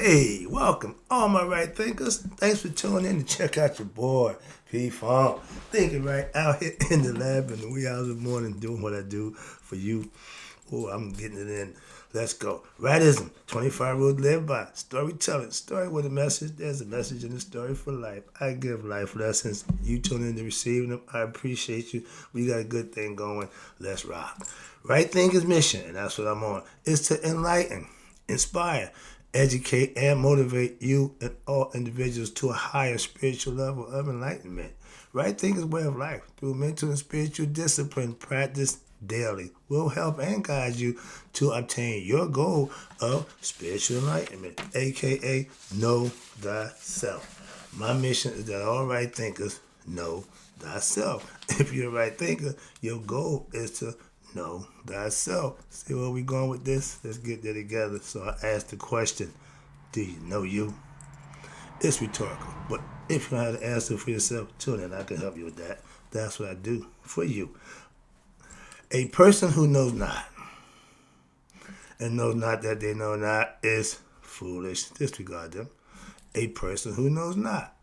Hey, welcome, all my right thinkers. Thanks for tuning in to check out your boy, P Funk. Thinking right out here in the lab in the wee hours of the morning doing what I do for you. Oh, I'm getting it in. Let's go. Rightism, 25 rules to live by. Storytelling, story with a message. There's a message in the story for life. I give life lessons. You tune in to receiving them. I appreciate you. We got a good thing going. Let's rock. Right Thinkers mission, and that's what I'm on, is to enlighten, inspire, educate, and motivate you and all individuals to a higher spiritual level of enlightenment. Right Thinkers way of life through mental and spiritual discipline practice daily will help and guide you to obtain your goal of spiritual enlightenment, aka know thyself. My mission is that all right thinkers know thyself. If you're a right thinker, your goal is to know thyself. See where we going with this? Let's get there together. So I asked the question, do you know you? It's rhetorical, but if you know how to answer for yourself, tune in. I can help you with that. That's what I do for you. A person who knows not and knows not that they know not is foolish. Disregard them. A person who knows not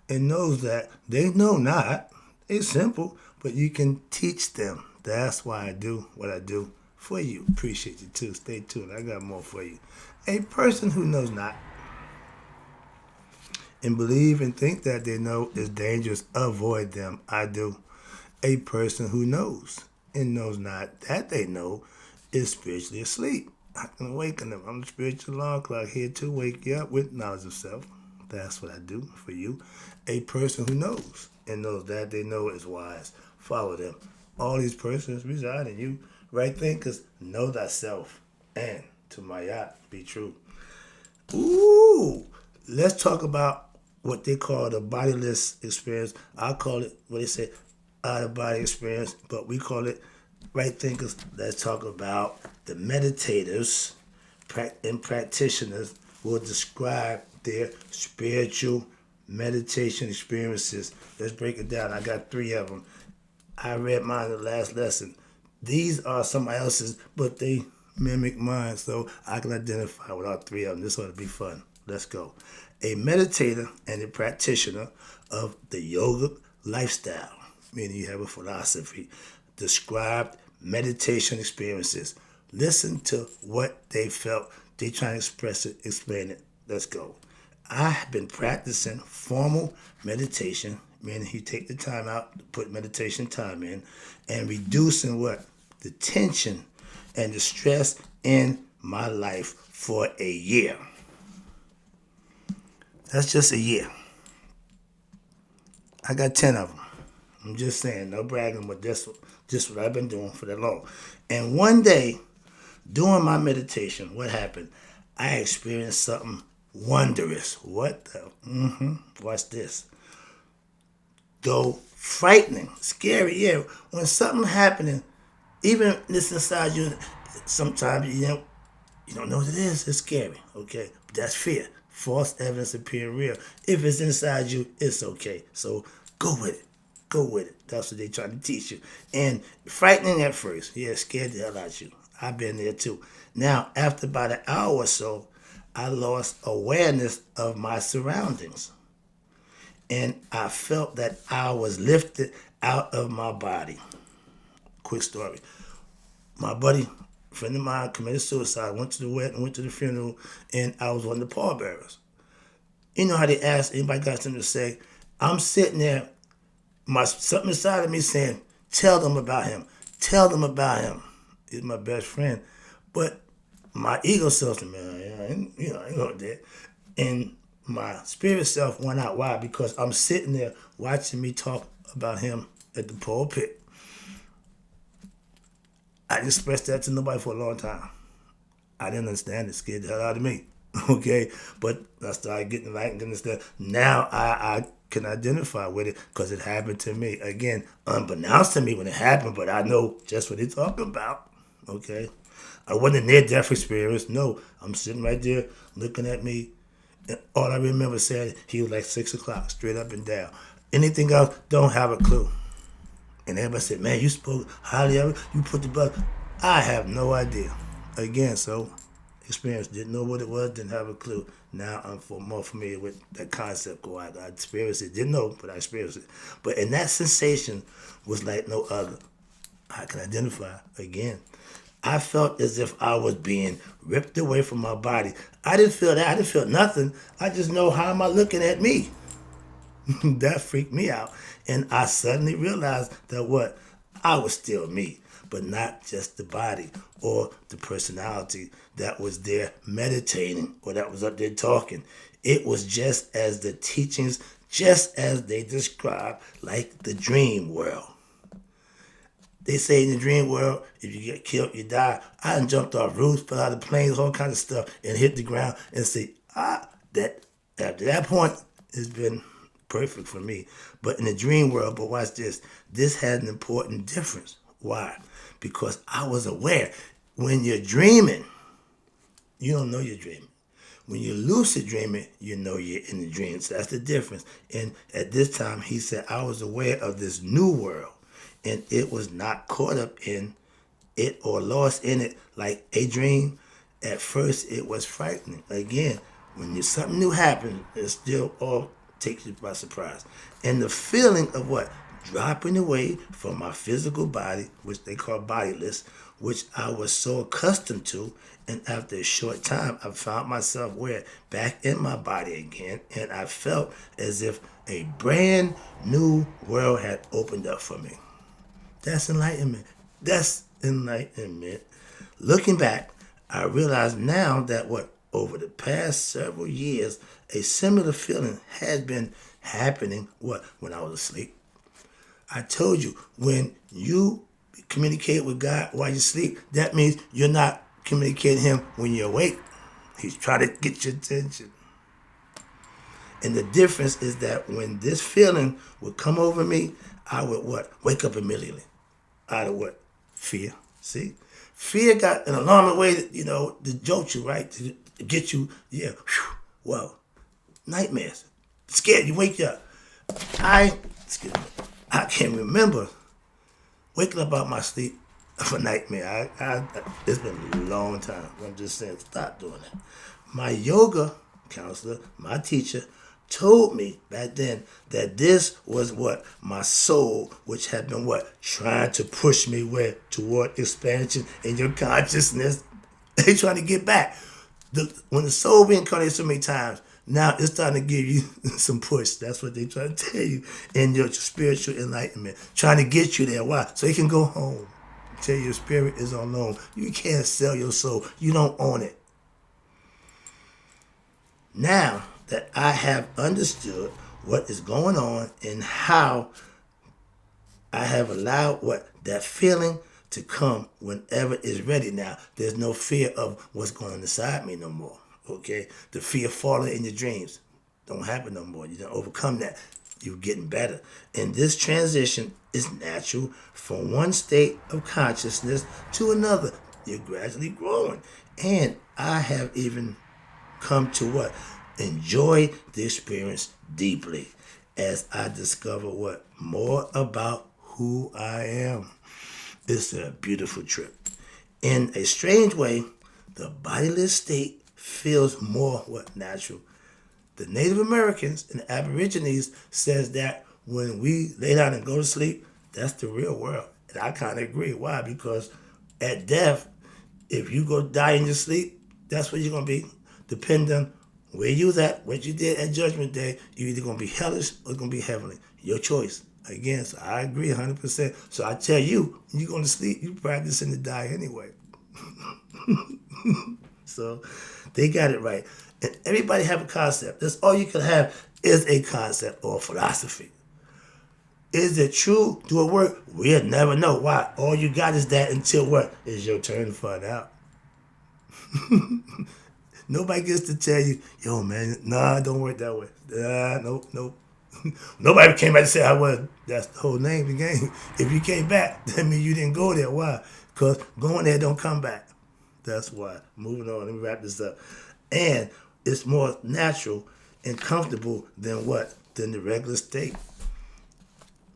and knows that they know not is simple, but you can teach them. That's why I do what I do for you. Appreciate you too. Stay tuned. I got more for you. A person who knows not and believe and think that they know is dangerous. Avoid them. I do. A person who knows and knows not that they know is spiritually asleep. I can awaken them. I'm the spiritual alarm clock here to wake you up with knowledge of self. That's what I do for you. A person who knows and knows that they know is wise. Follow them. All these persons reside in you. Right thinkers, know thyself. And to my yacht, be true. Ooh, let's talk about what they call the bodiless experience. I call it, what they say, out of body experience, but we call it right thinkers. Let's talk about the meditators and practitioners will describe their spiritual meditation experiences. Let's break it down. I got 3 of them. I read mine in the last lesson. These are somebody else's, but they mimic mine, so I can identify with all 3 of them. This ought to be fun. Let's go. A meditator and a practitioner of the yoga lifestyle, meaning you have a philosophy, described meditation experiences. Listen to what they felt. They try to express it, explain it. Let's go. I've been practicing formal meditation, meaning you take the time out to put meditation time in, and reducing what? The tension and the stress in my life for a year. That's just a year. I got 10 of them. I'm just saying, no bragging, but that's just what I've been doing for that long. And one day, during my meditation, what happened? I experienced something wondrous. What the? Watch this. Though frightening, scary, yeah. When something happening, even this inside you, sometimes you don't know what it is. It's scary, okay? But that's fear. False evidence appearing real. If it's inside you, it's okay. So go with it. Go with it. That's what they try to teach you. And frightening at first. Yeah, scared the hell out of you. I've been there too. Now, after about an hour or so, I lost awareness of my surroundings. And I felt that I was lifted out of my body. Quick story. My buddy, friend of mine, committed suicide, went to the wedding, went to the funeral, and I was one of the pallbearers. You know how they ask, anybody got something to say? I'm sitting there, something inside of me saying, tell them about him. Tell them about him. He's my best friend. But my ego self said, man, I ain't gonna do that. And my spirit self went out. Why? Because I'm sitting there watching me talk about him at the pulpit. I didn't express that to nobody for a long time. I didn't understand it. Scared the hell out of me. Okay? But I started getting enlightened and understand. Now I can identify with it because it happened to me. Again, unbeknownst to me when it happened, but I know just what they're talking about. Okay? I wasn't a near-death experience. No. I'm sitting right there looking at me. And all I remember saying, he was like 6 o'clock, straight up and down. Anything else, don't have a clue. And everybody said, man, you spoke highly of it. You put the blood. I have no idea. Again, so experience. Didn't know what it was, didn't have a clue. Now I'm more familiar with that concept. I experienced it. Didn't know, but I experienced it. But and that sensation was like no other. I can identify again. I felt as if I was being ripped away from my body. I didn't feel that. I didn't feel nothing. I just know how am I looking at me. That freaked me out. And I suddenly realized that what? I was still me, but not just the body or the personality that was there meditating or that was up there talking. It was just as the teachings, just as they describe, like the dream world. They say in the dream world, if you get killed, you die. I done jumped off roofs, fell out of planes, all kinds of stuff, and hit the ground and say, that after that point, it's been perfect for me. But in the dream world, but watch this. This had an important difference. Why? Because I was aware. When you're dreaming, you don't know you're dreaming. When you're lucid dreaming, you know you're in the dream. So that's the difference. And at this time, he said, I was aware of this new world. And it was not caught up in it or lost in it like a dream. At first, it was frightening. Again, when something new happens, it still all takes you by surprise. And the feeling of what? Dropping away from my physical body, which they call bodiless, which I was so accustomed to. And after a short time, I found myself back in my body again. And I felt as if a brand new world had opened up for me. That's enlightenment. That's enlightenment. Looking back, I realize now that over the past several years, a similar feeling had been happening when I was asleep. I told you, when you communicate with God while you sleep, that means you're not communicating Him when you're awake. He's trying to get your attention. And the difference is that when this feeling would come over me, I would wake up immediately. Out of fear. See? Fear got an alarming way to jolt you, right? To get you, well, nightmares. Scared, you wake you up. I can't remember waking up out my sleep of a nightmare. It's been a long time. I'm just saying, stop doing that. My yoga counselor, my teacher, told me back then that this was my soul, which had been trying to push me toward expansion in your consciousness. They trying to get back. When the soul reincarnates so many times, now it's starting to give you some push. That's what they try to tell you in your spiritual enlightenment, trying to get you there. Why? So you can go home. Tell your spirit is on loan. You can't sell your soul. You don't own it. Now that I have understood what is going on and how I have allowed that feeling to come whenever it's ready now. There's no fear of what's going on inside me no more. Okay? The fear of falling in your dreams don't happen no more. You don't overcome that. You're getting better. And this transition is natural from one state of consciousness to another. You're gradually growing. And I have even come to enjoy the experience deeply as I discover more about who I am. It's a beautiful trip. In a strange way, the bodiless state feels more natural. The Native Americans and the Aborigines says that when we lay down and go to sleep, that's the real world. And I kind of agree. Why? Because at death, if you go die in your sleep, that's where you're going to be. Depending on where you was at, what you did at Judgment Day, you're either going to be hellish or going to be heavenly. Your choice. Again, so I agree 100%. So I tell you, when you're going to sleep, you practicing to die anyway. So they got it right. And everybody have a concept. That's all you can have is a concept or a philosophy. Is it true? Do it work? We'll never know. Why? All you got is that until it's your turn to find out. Nobody gets to tell you, yo, man, nah, don't work that way. Nope. Nobody came back to say I was. That's the whole name of the game. If you came back, that means you didn't go there. Why? Because going there don't come back. That's why. Moving on. Let me wrap this up. And it's more natural and comfortable than than the regular state.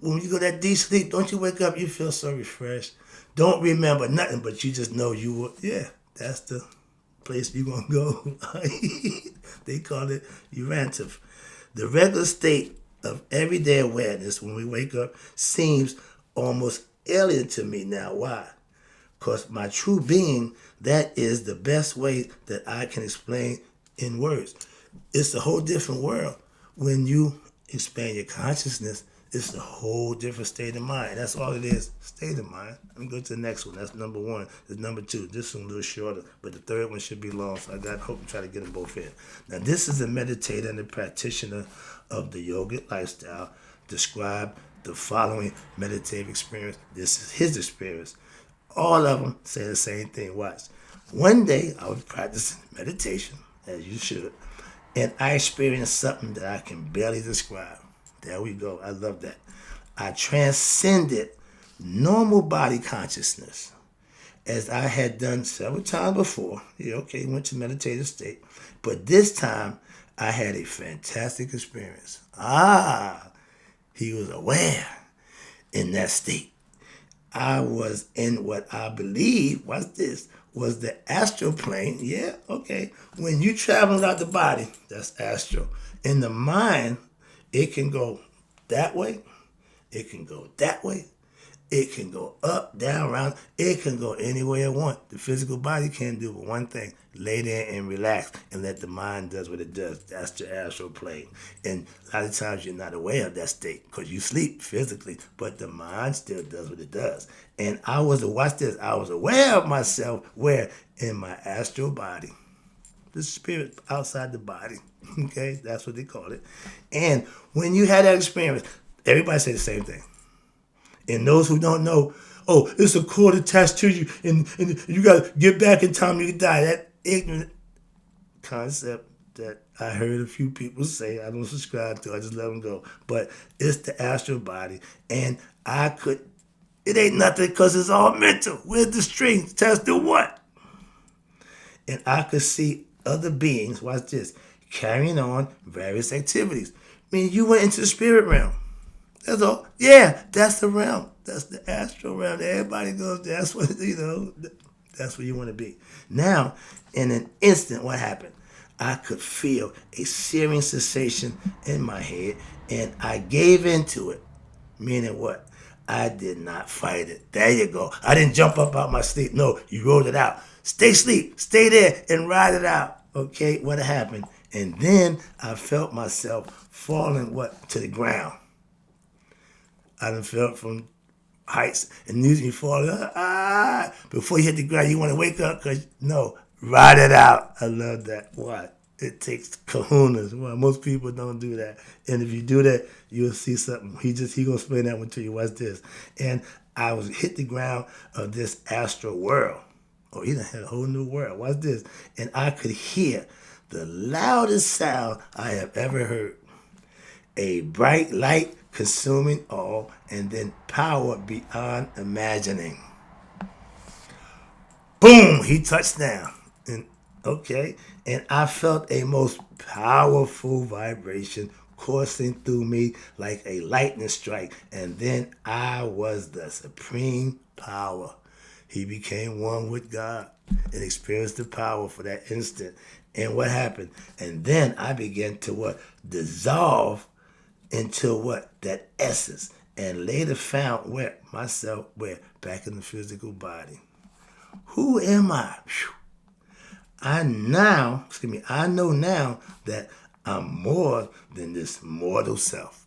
When you go that deep sleep, don't you wake up, you feel so refreshed. Don't remember nothing, but you just know you were, that's the place you're going to go. They call it Urantive. The regular state of everyday awareness when we wake up seems almost alien to me now. Why? Because my true being, that is the best way that I can explain in words. It's a whole different world. When you expand your consciousness, it's a whole different state of mind. That's all it is, state of mind. Let me go to the next one. That's number one. There's number two. This one's a little shorter, but the third one should be long, so I hope to try to get them both in. Now, this is a meditator and a practitioner of the yogic lifestyle. Describe the following meditative experience. This is his experience. All of them say the same thing. Watch. One day, I was practicing meditation, as you should, and I experienced something that I can barely describe. There we go. I love that. I transcended normal body consciousness, as I had done several times before. Yeah, okay, went to meditative state. But this time, I had a fantastic experience. He was aware in that state. I was in what I believe, watch this, was the astral plane. Yeah, okay. When you travel out the body, that's astral. In the mind, it can go that way. It can go that way. It can go up, down, around. It can go any way it wants. The physical body can't do but one thing. Lay there and relax and let the mind does what it does. That's the astral plane. And a lot of times you're not aware of that state because you sleep physically, but the mind still does what it does. And watch this, I was aware of myself where? In my astral body. The spirit outside the body. Okay, that's what they call it. And when you had that experience, everybody say the same thing. And those who don't know, it's a cord attached to you, and you got to get back in time you die. That ignorant concept that I heard a few people say, I don't subscribe to, I just let them go. But it's the astral body, and it ain't nothing because it's all mental. Where's the strings? Attached to what? And I could see other beings, watch this, carrying on various activities. I mean, you went into the spirit realm. That's all. Yeah, that's the realm. That's the astral realm. Everybody goes, that's what, that's where you want to be. Now, in an instant, what happened? I could feel a searing sensation in my head, and I gave into it. Meaning what? I did not fight it. There you go. I didn't jump up out my sleep. No, you rolled it out. Stay asleep. Stay there and ride it out. Okay, what happened? And then I felt myself falling, to the ground. I done fell from heights, and usually you fall, before you hit the ground, you want to wake up, ride it out. I love that. Why? It takes kahunas. Well, most people don't do that. And if you do that, you'll see something. He gonna explain that one to you. Watch this. And I was hit the ground of this astral world. He done had a whole new world. Watch this. And I could hear the loudest sound I have ever heard. A bright light consuming all, and then power beyond imagining. Boom! He touched down. And I felt a most powerful vibration coursing through me like a lightning strike. And then I was the supreme power. He became one with God and experienced the power for that instant. And what happened? And then I began to dissolve into that essence, and later found myself back in the physical body. Who am I? I know now that I'm more than this mortal self.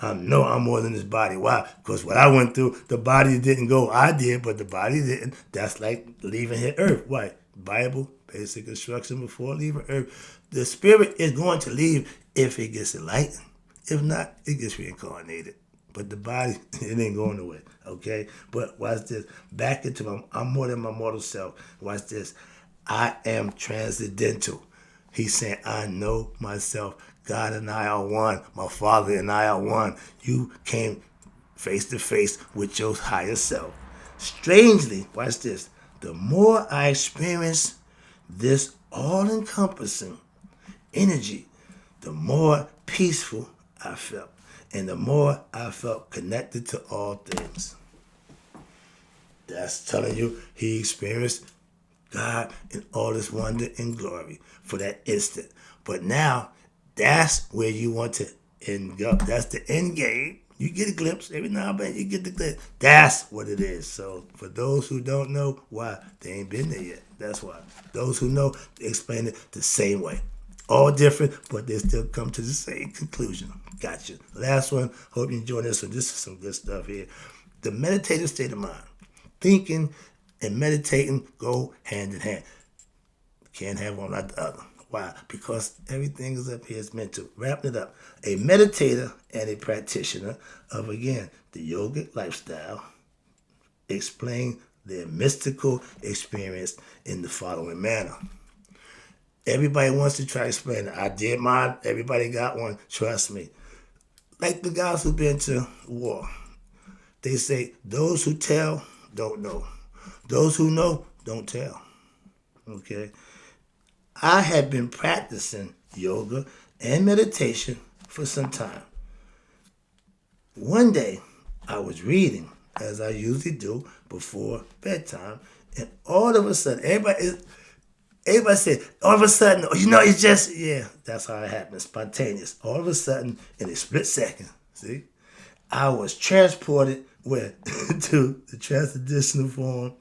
I know I'm more than this body. Why? Because what I went through, the body didn't go. I did, but the body didn't. That's like leaving here earth. Why? Bible, basic instruction before leaving earth. The spirit is going to leave if it gets enlightened. If not, it gets reincarnated. But the body, it ain't going nowhere, okay? But watch this. Back into I'm more than my mortal self. Watch this. I am transcendental. He's saying, I know myself. God and I are one. My Father and I are one. You came face to face with your higher self. Strangely, watch this. The more I experience this all-encompassing energy, the more peaceful I felt, and the more I felt connected to all things. That's telling you he experienced God in all His wonder and glory for that instant. But now, that's where you want to end up. That's the end game. You get a glimpse every now and then. You get the glimpse. That's what it is. So for those who don't know, why they ain't been there yet. That's why. Those who know, they explain it the same way. All different, but they still come to the same conclusion. Gotcha. Last one. Hope you enjoy this one. This is some good stuff here. The meditative state of mind. Thinking and meditating go hand in hand. Can't have one like the other. Why? Because everything is up here is meant to. Wrapping it up. A meditator and a practitioner of, again, the yogic lifestyle explain their mystical experience in the following manner. Everybody wants to try to explain it. I did mine. Everybody got one. Trust me. Like the guys who've been to war. They say, those who tell don't know. Those who know don't tell. Okay? I had been practicing yoga and meditation for some time. One day, I was reading, as I usually do before bedtime, and all of a sudden, everybody said, all of a sudden, it's just, yeah, that's how it happened, spontaneous. All of a sudden, in a split second, see, I was transported to the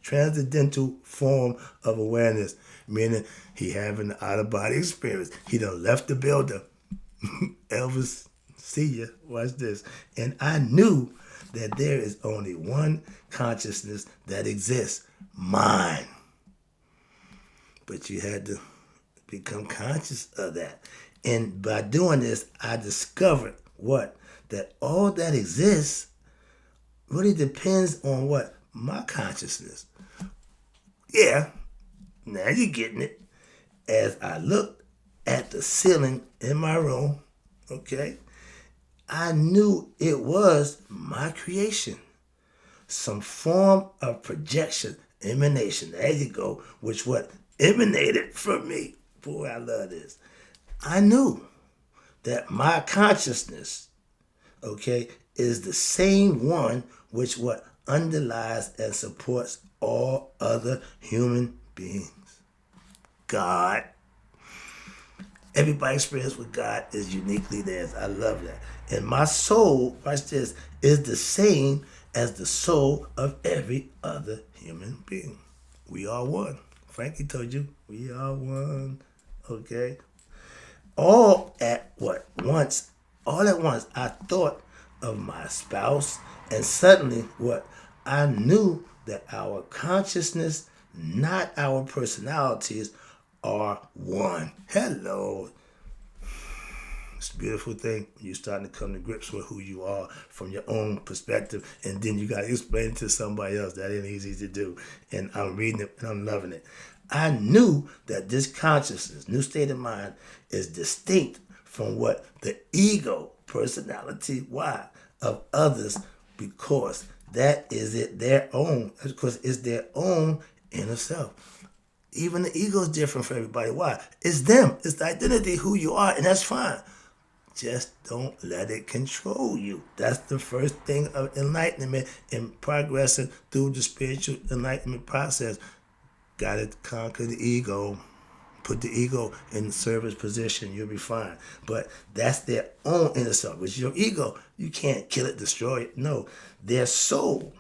transcendental form of awareness, meaning he having an out-of-body experience. He done left the building. Elvis, see ya, watch this. And I knew that there is only one consciousness that exists, mine. But you had to become conscious of that. And by doing this, I discovered what? That all that exists really depends on what? My consciousness. Yeah, now you're getting it. As I looked at the ceiling in my room, okay, I knew it was my creation. Some form of projection, emanation, there you go, which what? Emanated from me. Boy, I love this. I knew that my consciousness, okay, is the same one which what underlies and supports all other human beings. God. Everybody's experience with God is uniquely theirs. I love that. And my soul, watch this, is the same as the soul of every other human being. We are one. Frankie told you, we are one. Okay? All at once, I thought of my spouse, and suddenly I knew that our consciousness, not our personalities, are one. Hello. It's a beautiful thing when you're starting to come to grips with who you are from your own perspective, and then you got to explain it to somebody else. That ain't easy to do. And I'm reading it and I'm loving it. I knew that this consciousness, new state of mind, is distinct from the ego, personality, of others, because that is their own, because it's their own inner self. Even the ego is different for everybody. Why? It's them. It's the identity, who you are, and that's fine. Just don't let it control you. That's the first thing of enlightenment and progressing through the spiritual enlightenment process. Got to conquer the ego. Put the ego in the service position. You'll be fine. But that's their own inner self. Which your ego. You can't kill it, destroy it. No. Their soul,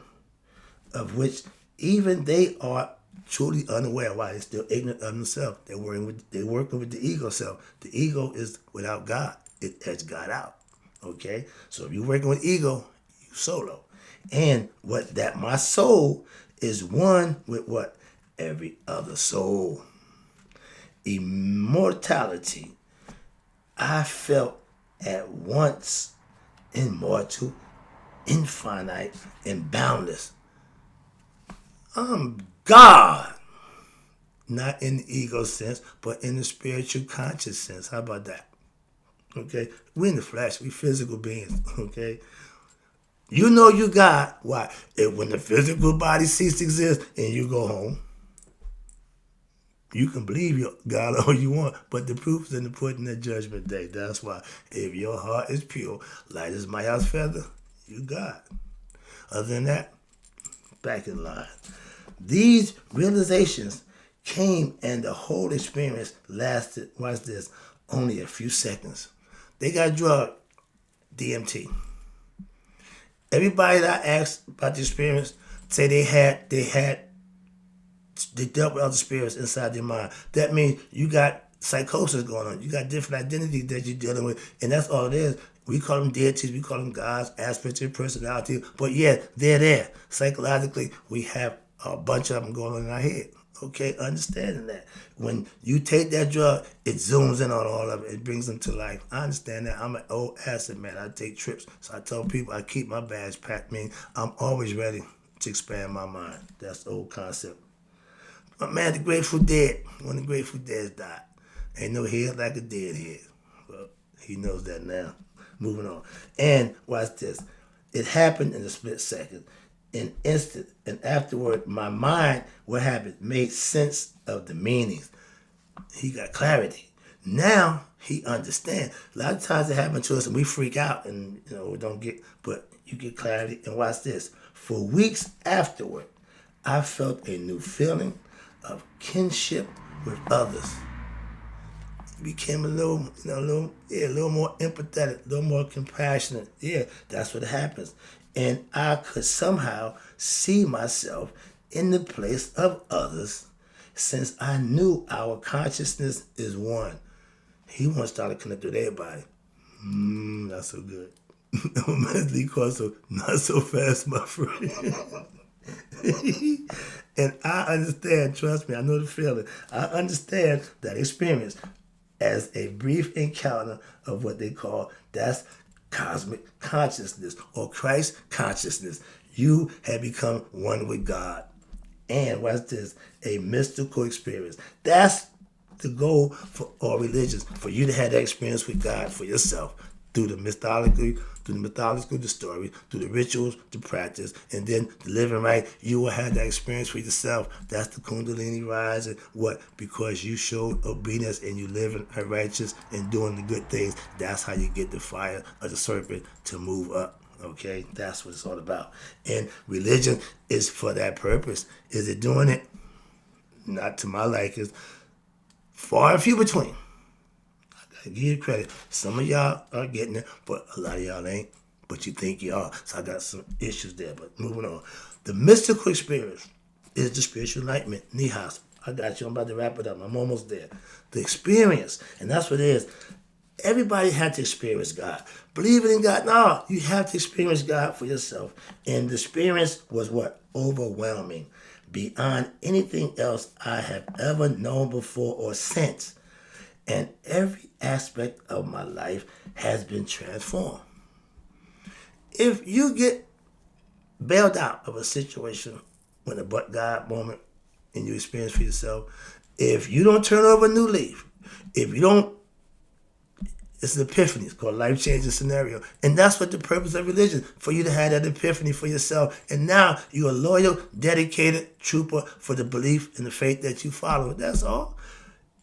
of which even they are truly unaware. Why? They're still ignorant of themselves. They're working with the ego self. The ego is without God. It has God out. Okay? So if you're working with ego, you solo. And my soul is one with every other soul. Immortality. I felt at once immortal, infinite, and boundless. I'm God. Not in the ego sense, but in the spiritual conscious sense. How about that? Okay? We're in the flesh. We physical beings. Okay? You know you God. Why? When the physical body ceases to exist and you go home, you can believe you God all you want, but the proof is in the pudding at judgment day. That's why if your heart is pure, light as my house feather, you God. Other than that, back in line. These realizations came and the whole experience lasted, watch this, only a few seconds. They got drug, DMT. Everybody that I asked about the experience say they dealt with other spirits inside their mind. That means you got psychosis going on. You got different identities that you're dealing with, and that's all it is. We call them deities, we call them gods, aspects of your personality, but yeah, they're there. Psychologically, we have a bunch of them going on in our head. Okay, understanding that. When you take that drug, it zooms in on all of it. It brings them to life. I understand that. I'm an old acid man. I take trips. So I tell people I keep my bags packed. Meaning I'm always ready to expand my mind. That's the old concept. But man, the Grateful Dead, when the Grateful Dead died, ain't no head like a dead head. Well, he knows that now. Moving on. And watch this. It happened in a split second, an instant. And afterward, my mind, what happened, made sense of the meanings. He got clarity. Now he understands. A lot of times it happens to us and we freak out and we don't get, but you get clarity. And watch this. For weeks afterward, I felt a new feeling of kinship with others. Became a little more empathetic, a little more compassionate. Yeah, that's what happens. And I could somehow see myself in the place of others since I knew our consciousness is one. He wants to start to connect with everybody. Not so good. Mentally causal, not so fast, my friend. And I understand, trust me, I know the feeling. I understand that experience as a brief encounter of what they call, that's cosmic consciousness or Christ consciousness. You have become one with God. And what's this? A mystical experience. That's the goal for all religions, for you to have that experience with God for yourself through the mythological, the story, through the rituals, the practice, and then the living right. You will have that experience for yourself. That's the Kundalini rising. What? Because you showed obedience and you living righteous and doing the good things. That's how you get the fire of the serpent to move up. Okay? That's what it's all about. And religion is for that purpose. Is it doing it? Not to my liking. Far and few between. I give you credit. Some of y'all are getting it, but a lot of y'all ain't. But you think you are. So I got some issues there. But moving on. The mystical experience is the spiritual enlightenment. Nihas. I got you. I'm about to wrap it up. I'm almost there. The experience. And that's what it is. Everybody had to experience God. Believe it in God. No, you have to experience God for yourself. And the experience was what? Overwhelming. Beyond anything else I have ever known before or since. And every aspect of my life has been transformed. If you get bailed out of a situation when a but God moment and you experience for yourself, if you don't turn over a new leaf, if you don't, it's an epiphany. It's called life-changing scenario. And that's what the purpose of religion, for you to have that epiphany for yourself. And now you're a loyal, dedicated trooper for the belief and the faith that you follow. That's all.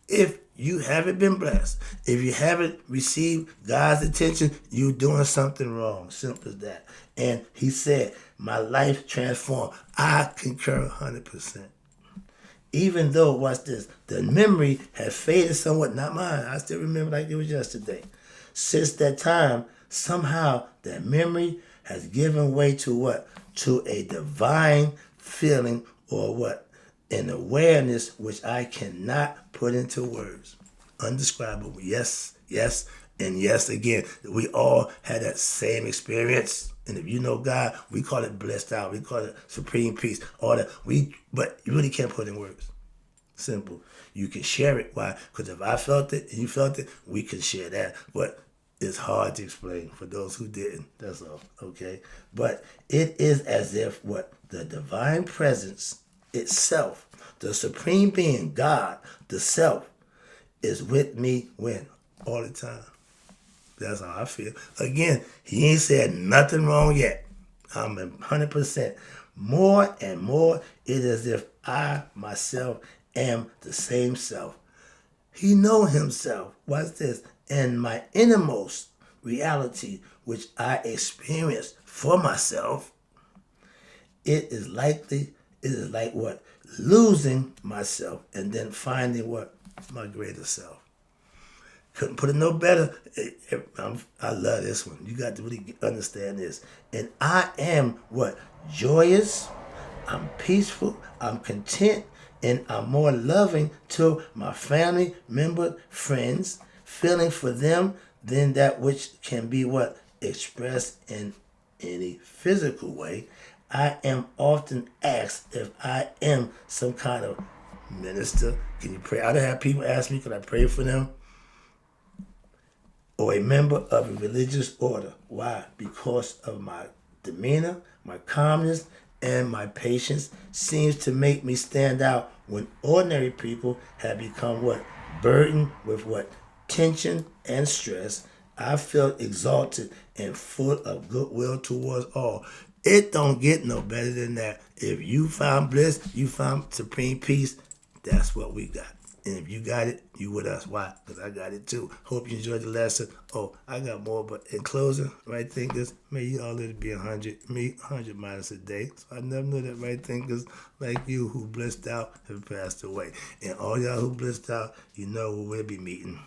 If you haven't been blessed, if you haven't received God's attention, you're doing something wrong. Simple as that. And he said, my life transformed. I concur 100%. Even though, watch this, the memory has faded somewhat, not mine. I still remember like it was yesterday. Since that time, somehow that memory has given way to what? To a divine feeling or what? An awareness which I cannot put into words. Undescribable. Yes, yes, and yes again. We all had that same experience. And if you know God, we call it blessed out. We call it supreme peace. All that. But you really can't put it in words. Simple. You can share it. Why? Because if I felt it and you felt it, we can share that. But it's hard to explain for those who didn't. That's all. Okay? But it is as if what? The divine presence itself, the supreme being, God, the self, is with me when? All the time. That's how I feel. Again, he ain't said nothing wrong yet. I'm 100%. More and more, it is as if I, myself, am the same self. He know himself. Watch this. And my innermost reality, which I experience for myself, it is likely It is like what? Losing myself and then finding what? My greater self. Couldn't put it no better. I love this one. You got to really understand this. And I am what? Joyous. I'm peaceful. I'm content. And I'm more loving to my family, member, friends, feeling for them than that which can be what? Expressed in any physical way. I am often asked if I am some kind of minister. Can you pray? I don't have people ask me, can I pray for them? Or a member of a religious order. Why? Because of my demeanor, my calmness, and my patience seems to make me stand out when ordinary people have become what? Burdened with what? Tension and stress. I feel exalted and full of goodwill towards all. It don't get no better than that. If you found bliss, you found supreme peace, that's what we got. And if you got it, you with us. Why? Because I got it too. Hope you enjoyed the lesson. Oh, I got more, but in closing, right thinkers, may you all live to be 100, me 100 minus a day. So I never knew that right thinkers like you who blissed out have passed away. And all y'all who blissed out, you know where we'll be meeting.